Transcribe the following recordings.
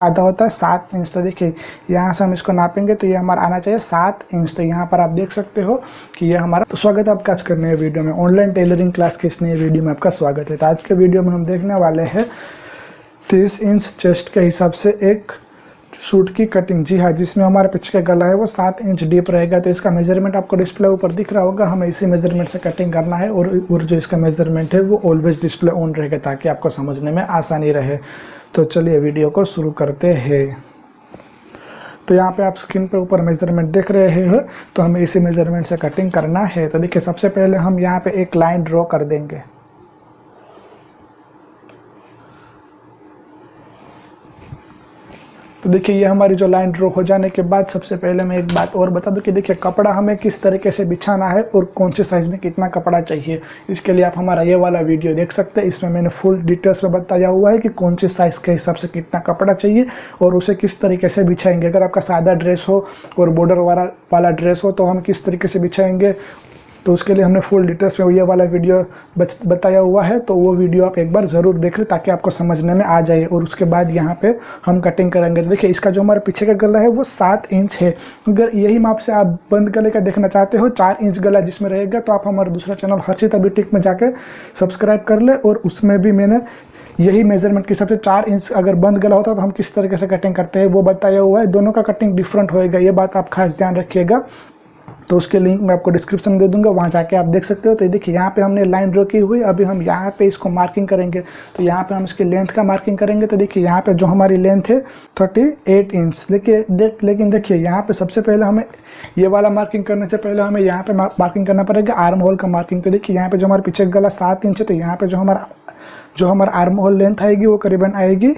आधा होता है 7 इंच। तो देखिए यहाँ से हम इसको नापेंगे तो ये हमारा आना चाहिए 7 इंच। तो यहाँ पर आप देख सकते हो कि ये हमारा। तो स्वागत है आपका आज के नए वीडियो में। ऑनलाइन टेलरिंग क्लास के इस नए वीडियो में आपका स्वागत है। तो आज के वीडियो में हम देखने वाले हैं 30 इंच चेस्ट के हिसाब से एक सूट की कटिंग। जी हाँ, जिसमें हमारे पीछे का गला है वो 7 इंच डीप रहेगा। तो इसका मेजरमेंट आपको डिस्प्ले ऊपर दिख रहा होगा। हमें इसी मेजरमेंट से कटिंग करना है और जो इसका मेजरमेंट है वो ऑलवेज डिस्प्ले ऑन रहेगा ताकि आपको समझने में आसानी रहे। तो चलिए वीडियो को शुरू करते हैं। तो यहाँ पे आप स्क्रीन पे ऊपर मेजरमेंट देख रहे हो, तो हमें इसी मेजरमेंट से कटिंग करना है। तो देखिए सबसे पहले हम यहाँ पे एक लाइन ड्रॉ कर देंगे। तो देखिए ये हमारी जो लाइन ड्रॉ हो जाने के बाद सबसे पहले मैं एक बात और बता दूं कि देखिए कपड़ा हमें किस तरीके से बिछाना है और कौन से साइज़ में कितना कपड़ा चाहिए। इसके लिए आप हमारा ये वाला वीडियो देख सकते हैं। इसमें मैंने फुल डिटेल्स में बताया हुआ है कि कौन से साइज़ के हिसाब से कितना कपड़ा चाहिए और उसे किस तरीके से बिछाएंगे। अगर आपका सादा ड्रेस हो और बॉर्डर वाला ड्रेस हो तो हम किस तरीके से बिछाएंगे, तो उसके लिए हमने फुल डिटेल्स में ये वाला वीडियो बताया हुआ है। तो वो वीडियो आप एक बार ज़रूर देख लें ताकि आपको समझने में आ जाए। और उसके बाद यहाँ पे हम कटिंग करेंगे। तो देखिए इसका जो हमारे पीछे का गला है वो 7 इंच है। अगर यही माप से आप बंद गले का देखना चाहते हो 4 इंच गला जिसमें रहेगा, तो आप हमारा दूसरा चैनल हर्षिता बुटीक में जाके सब्सक्राइब कर ले। और उसमें भी मैंने यही मेजरमेंट के हिसाब से 4 इंच अगर बंद गला होता तो हम किस तरीके से कटिंग करते हैं वो बताया हुआ है। दोनों का कटिंग डिफरेंट होएगा, ये बात आप खास ध्यान रखिएगा। तो उसके लिंक मैं आपको डिस्क्रिप्शन में दे दूंगा, वहाँ जाके आप देख सकते हो। तो देखिए यहाँ पे हमने लाइन ड्रॉ की हुई। अभी हम यहाँ पे इसको मार्किंग करेंगे। तो यहाँ पे हम इसकी लेंथ का मार्किंग करेंगे। तो देखिए यहाँ पे जो हमारी लेंथ है 38 इंच। लेकिन देखिए यहाँ पे सबसे पहले हमें ये वाला मार्किंग करने से पहले हमें यहाँ पे मार्किंग करना पड़ेगा आर्म होल का मार्किंग। तो देखिए यहाँ पे जो हमारे पीछे गला 7 इंच है, तो यहाँ पे जो हमारा आर्म होल लेंथ आएगी वो करीबन आएगी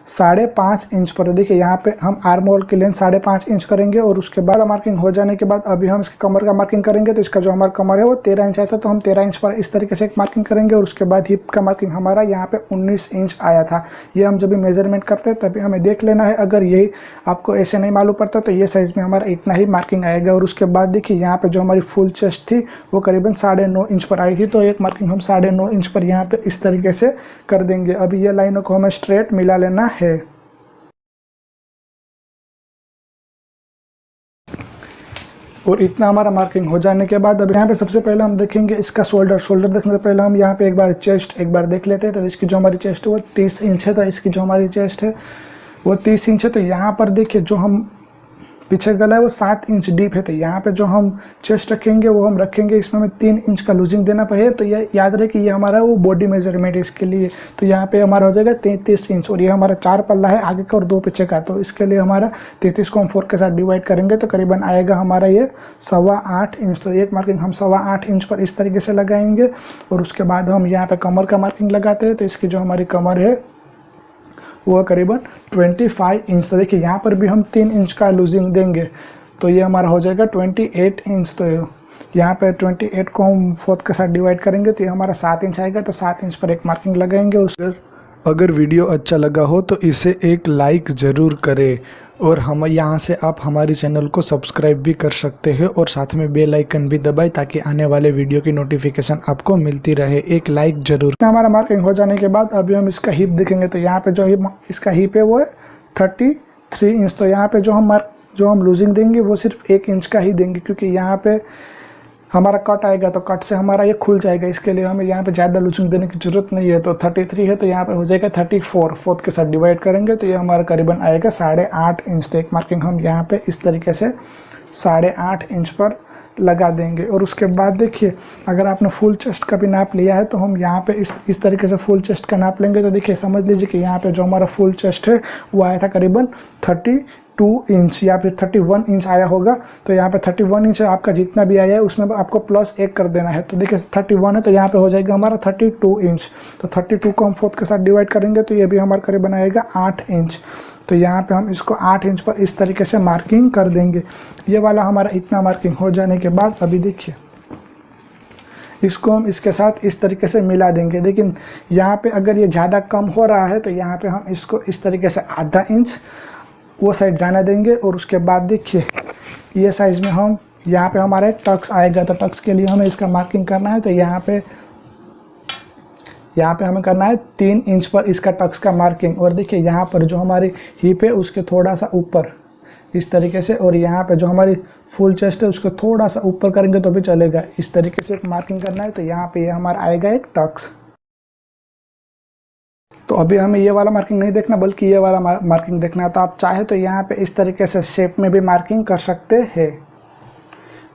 5.5 इंच पर। तो देखिए यहाँ पे हम आर्म होल की लेंथ 5.5 इंच करेंगे। और उसके बाद मार्किंग हो जाने के बाद अभी हम इसके कमर का मार्किंग करेंगे। तो इसका जो हमारा कमर है वो 13 इंच आया था, तो हम 13 इंच पर इस तरीके से एक मार्किंग करेंगे। और उसके बाद हिप का मार्किंग हमारा यहाँ पे 19 इंच आया था। ये हम जब भी मेजरमेंट करते हैं तभी हमें देख लेना है। अगर यही आपको ऐसे नहीं मालूम पड़ता तो ये साइज़ में हमारा इतना ही मार्किंग आएगा। और उसके बाद देखिए यहाँ पे जो हमारी फुल चेस्ट थी वो करीबन 9.5 इंच पर आई थी, तो एक मार्किंग हम 9.5 इंच पर यहाँ पे इस तरीके से कर देंगे। अभी ये लाइनों को हमें स्ट्रेट मिला लेना है। और इतना हमारा मार्किंग हो जाने के बाद अब यहाँ पे सबसे पहले हम देखेंगे इसका शोल्डर देखने से पहले हम यहाँ पे एक बार चेस्ट एक बार देख लेते हैं। तो इसकी जो हमारी चेस्ट है वो 30 इंच है। तो इसकी जो हमारी चेस्ट है वो 30 इंच है। तो यहाँ पर देखिए जो हम पीछे गला है वो 7 इंच डीप है। तो यहाँ पे जो हम चेस्ट रखेंगे वो हम रखेंगे, इसमें हमें 3 इंच का लूजिंग देना पड़ेगा। तो ये याद रहे कि ये हमारा वो बॉडी मेजरमेंट है इसके लिए। तो यहाँ पे हमारा हो जाएगा 33 इंच। और ये हमारा 4 पल्ला है आगे का और 2 पीछे का। तो इसके लिए हमारा 33 को हम 4 के साथ डिवाइड करेंगे तो करीबन आएगा हमारा ये 8.25 इंच। तो एक मार्किंग हम 8.25 इंच पर इस तरीके से लगाएंगे। और उसके बाद हम यहाँ पे कमर का मार्किंग लगाते हैं। तो इसकी जो हमारी कमर है वो करीबन 25 इंच। तो देखिए यहाँ पर भी हम 3 इंच का लूजिंग देंगे तो ये हमारा हो जाएगा 28 इंच। तो यहाँ पे 28 को हम 4 के साथ डिवाइड करेंगे तो ये हमारा 7 इंच आएगा। तो 7 इंच पर एक मार्किंग लगाएंगे। अगर वीडियो अच्छा लगा हो तो इसे एक लाइक ज़रूर करें। और हम यहाँ से आप हमारे चैनल को सब्सक्राइब भी कर सकते हैं और साथ में बेल आइकन भी दबाएं ताकि आने वाले वीडियो की नोटिफिकेशन आपको मिलती रहे। एक लाइक ज़रूर। हमारा मार्किंग हो जाने के बाद अभी हम इसका हिप देखेंगे। तो यहाँ पे जो इसका हिप है वो है 33 इंच। तो यहाँ पे जो हम लूजिंग देंगे वो सिर्फ 1 इंच का ही देंगे, क्योंकि यहाँ पे हमारा कट आएगा तो कट से हमारा ये खुल जाएगा। इसके लिए हमें यहाँ पे ज़्यादा लूजिंग देने की ज़रूरत नहीं है। तो 33 है तो यहाँ पे हो जाएगा 34, 4 के साथ डिवाइड करेंगे तो ये हमारा करीबन आएगा 8.5 इंच। तो एक मार्किंग हम यहाँ पे इस तरीके से 8.5 इंच पर लगा देंगे। और उसके बाद देखिए अगर आपने फुल चेस्ट का भी नाप लिया है तो हम यहाँ पे इस तरीके से फुल चेस्ट का नाप लेंगे। तो देखिए समझ लीजिए कि यहाँ पे जो हमारा फुल चेस्ट है वो आया था करीबन 32 इंच या फिर 31 इंच आया होगा। तो यहाँ पे 31 इंच है, आपका जितना भी आया है उसमें आपको +1 कर देना है। तो देखिए 31 है तो यहाँ पे हो जाएगा हमारा 32 इंच। तो 32 को हम 4 के साथ डिवाइड करेंगे तो ये भी हमारा करीबन आएगा 8 इंच। तो यहाँ पे हम इसको 8 इंच पर इस तरीके से मार्किंग कर देंगे। ये वाला हमारा इतना मार्किंग हो जाने के बाद अभी देखिए इसको हम इसके साथ इस तरीके से मिला देंगे। लेकिन यहाँ पे अगर ये ज़्यादा कम हो रहा है तो यहाँ पे हम इसको इस तरीके से आधा इंच वो साइड जाना देंगे। और उसके बाद देखिए ये साइज़ में हम यहाँ पे हमारा टक्स आएगा। तो टक्स के लिए हमें इसका मार्किंग करना है। तो यहाँ पे यहाँ पे हमें करना है 3 इंच पर इसका टक्स का मार्किंग। और देखिए यहाँ पर जो हमारी हिप है उसके थोड़ा सा ऊपर इस तरीके से, और यहाँ पे जो हमारी फुल चेस्ट है उसको थोड़ा सा ऊपर करेंगे तो भी चलेगा। इस तरीके से एक मार्किंग करना है। तो यहाँ पे ये हमारा आएगा एक टक्स। तो अभी हमें ये वाला मार्किंग नहीं देखना बल्कि ये वाला मार्किंग देखना है। तो आप चाहे तो यहाँ पे इस तरीके से शेप में भी मार्किंग कर सकते हैं।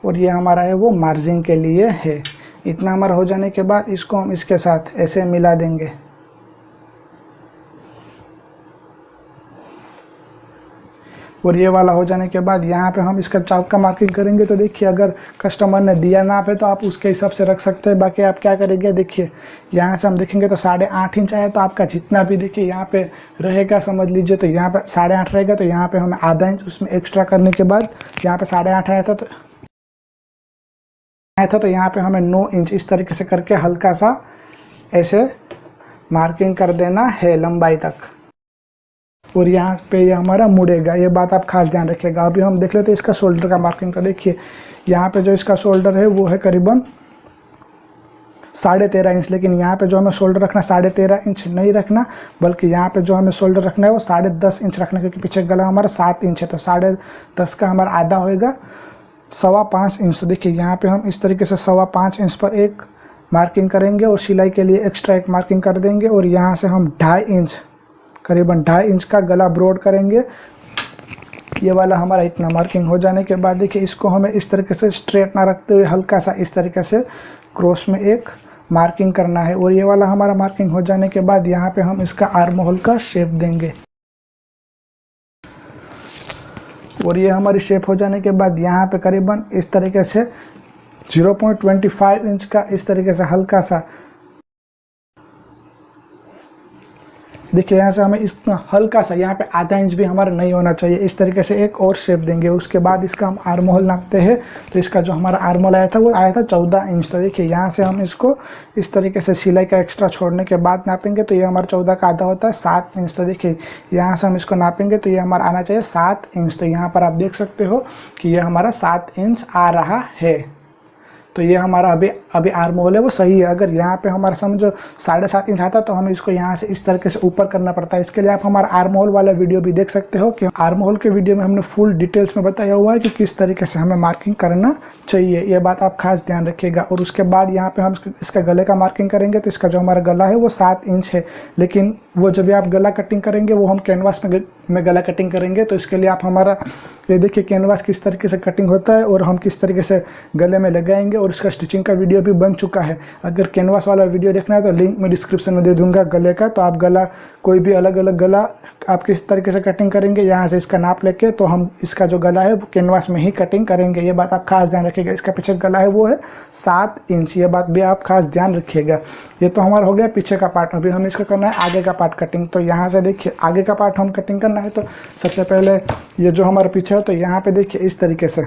और ये हमारा है वो मार्जिन के लिए है। इतना हमारा हो जाने के बाद इसको हम इसके साथ ऐसे मिला देंगे। और ये वाला हो जाने के बाद यहाँ पे हम इसका चाप का मार्किंग करेंगे। तो देखिए अगर कस्टमर ने दिया नाप है तो आप उसके हिसाब से रख सकते हैं। बाकी आप क्या करेंगे, देखिए यहाँ से हम देखेंगे तो 8.5 इंच आया। तो आपका जितना भी देखिए यहाँ पे रहेगा समझ लीजिए, तो यहाँ पे 8.5 रहेगा। तो यहाँ पे हमें आधा इंच उसमें एक्स्ट्रा करने के बाद यहाँ पे 8.5 आया था तो यहाँ पे हमें 9 इंच इस तरीके से करके हल्का सा ऐसे मार्किंग कर देना है लंबाई तक। और यहाँ पे ये हमारा मुड़ेगा, ये बात आप खास ध्यान रखिएगा। अभी हम देख लेते हैं इसका शोल्डर का मार्किंग। तो देखिए यहाँ पे जो इसका शोल्डर है वो है करीबन 13.5 इंच। लेकिन यहाँ पे जो हमें शोल्डर रखना 13.5 इंच नहीं रखना, बल्कि यहाँ पे जो हमें शोल्डर रखना है वो 10.5 इंच रखना, क्योंकि पीछे गला हमारा 7 इंच है। तो 10.5 का हमारा आधा होएगा 5.25 इंच। तो देखिए यहाँ पे हम इस तरीके से 5.25 इंच पर एक मार्किंग करेंगे और सिलाई के लिए एक्स्ट्रा एक मार्किंग कर देंगे। और यहाँ से हम 2.5 इंच, करीबन 2.5 इंच का गला ब्रॉड करेंगे। ये वाला हमारा इतना मार्किंग हो जाने के बाद देखिए इसको हमें इस तरीके से स्ट्रेट ना रखते हुए हल्का सा इस तरीके से क्रॉस में एक मार्किंग करना है। और ये वाला हमारा मार्किंग हो जाने के बाद यहाँ पे हम इसका आर्म होल का शेप देंगे। और ये हमारी शेप हो जाने के बाद यहाँ पे करीबन इस तरीके से 0.25 इंच का इस तरीके से हल्का सा, देखिए यहाँ से हमें इतना हल्का सा, यहाँ पे आधा इंच भी हमारा नहीं होना चाहिए, इस तरीके से एक और शेप देंगे। उसके बाद इसका हम आर्म होल नापते हैं। तो इसका जो हमारा आर्म होल आया था वो आया था 14 इंच। तो देखिए यहाँ से हम इसको इस तरीके से सिलाई का एक्स्ट्रा छोड़ने के बाद नापेंगे। तो ये हमारा 14 का आधा होता है 7 इंच। तो देखिए यहाँ से हम इसको नापेंगे तो ये हमारा आना चाहिए 7 इंच। तो यहाँ पर आप देख सकते हो कि ये हमारा 7 इंच आ रहा है। तो ये हमारा अभी आर्म होल है वो सही है। अगर यहाँ पे हमारा समझो 7.5 इंच आता तो हमें इसको यहाँ से इस तरीके से ऊपर करना पड़ता है। इसके लिए आप हमारा आर्म होल वाला वीडियो भी देख सकते हो कि आर्म होल के वीडियो में हमने फुल डिटेल्स में बताया हुआ है कि किस तरीके से हमें मार्किंग करना चाहिए। ये बात आप खास ध्यान रखिएगा। और उसके बाद यहाँ पे हम इसका गले का मार्किंग करेंगे। तो इसका जो हमारा गला है वो 7 इंच है, लेकिन वो जब भी आप गला कटिंग करेंगे वो हम कैनवास में गला कटिंग करेंगे। तो इसके लिए आप हमारा ये देखिए कैनवास किस तरीके से कटिंग होता है और हम किस तरीके से गले में लगाएंगे, और इसका स्टिचिंग का वीडियो भी बन चुका है। अगर कैनवास वाला वीडियो देखना है तो लिंक मैं डिस्क्रिप्शन में दे दूंगा गले का। तो आप गला कोई भी अलग अलग गला आप किस तरीके से कटिंग करेंगे, यहाँ से इसका नाप लेके तो हम इसका जो गला है वो कैनवास में ही कटिंग करेंगे। ये बात आप खास ध्यान रखिएगा। इसका पीछे गला है वो है 7 इंच, ये बात भी आप खास ध्यान रखिएगा। ये तो हमारा हो गया पीछे का पार्ट। अभी हम इसका करना है आगे का पार्ट कटिंग। तो यहाँ से देखिए आगे का पार्ट हम कटिंग करना है। तो सबसे पहले ये जो हमारा पीछे है तो यहाँ पे देखिए इस तरीके से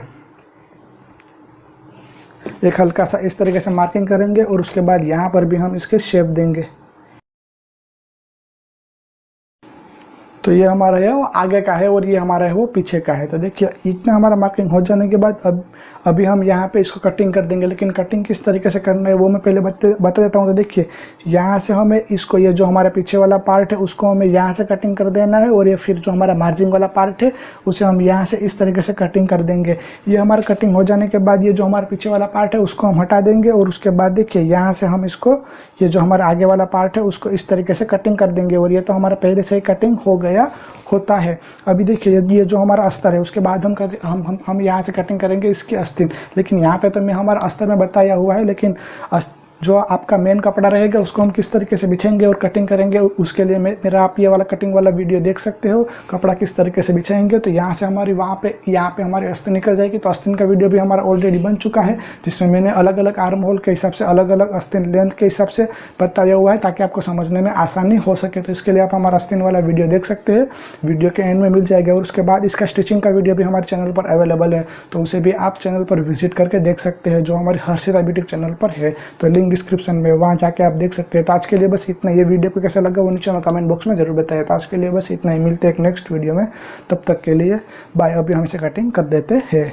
एक हल्का सा इस तरीके से मार्किंग करेंगे। और उसके बाद यहाँ पर भी हम इसके शेप देंगे। तो ये हमारा है वो आगे का है और ये हमारा है वो पीछे का है। तो देखिए इतना हमारा मार्किंग हो जाने के बाद अभी हम यहाँ पे इसको कटिंग कर देंगे। लेकिन कटिंग किस तरीके से करना है वो मैं पहले बता देता हूँ। तो देखिए यहाँ से हमें इसको, ये जो हमारा पीछे वाला पार्ट है उसको हमें यहाँ से कटिंग कर देना है। और ये फिर जो हमारा मार्जिन वाला पार्ट है उसे हम यहाँ से इस तरीके से कटिंग कर देंगे। ये हमारा कटिंग हो जाने के बाद ये जो हमारा पीछे वाला पार्ट है उसको हम हटा देंगे। और उसके बाद देखिए यहाँ से हम इसको, ये जो हमारा आगे वाला पार्ट है उसको इस तरीके से कटिंग कर देंगे। और ये तो हमारा पहले से ही कटिंग हो गया होता है। अभी देखिए ये जो हमारा अस्तर है उसके बाद हम यहाँ से कटिंग करेंगे इसकी अस्तीन। लेकिन यहाँ पे तो मैं हमारा अस्तर में बताया हुआ है, लेकिन जो आपका मेन कपड़ा रहेगा उसको हम किस तरीके से बिछाएंगे और कटिंग करेंगे उसके लिए मेरा आप ये वाला कटिंग वाला वीडियो देख सकते हो, कपड़ा किस तरीके से बिछाएंगे। तो यहाँ से हमारी यहाँ पे हमारी अस्तीन निकल जाएगी। तो अस्तीन का वीडियो भी हमारा ऑलरेडी बन चुका है, जिसमें मैंने अलग अलग आर्म होल के हिसाब से अलग अलग अस्तीन लेंथ के हिसाब से बताया हुआ है ताकि आपको समझने में आसानी हो सके। तो इसके लिए आप हमारा अस्तीन वाला वीडियो देख सकते हैं, वीडियो के एंड में मिल जाएगा। और उसके बाद इसका स्टिचिंग का वीडियो भी हमारे चैनल पर अवेलेबल है, तो उसे भी आप चैनल पर विजिट करके देख सकते हैं, जो हमारे हर्षिता ब्यूटी चैनल पर है। तो लिंक डिस्क्रिप्शन में, वहाँ जाके आप देख सकते हैं। तो आज के लिए बस इतना। ये वीडियो को कैसा लगा वो नीचे में कमेंट बॉक्स में जरूर बताइए। तो आज के लिए बस इतना ही, मिलते हैं एक नेक्स्ट वीडियो में, तब तक के लिए बाय। अभी हम इसे कटिंग कर देते हैं।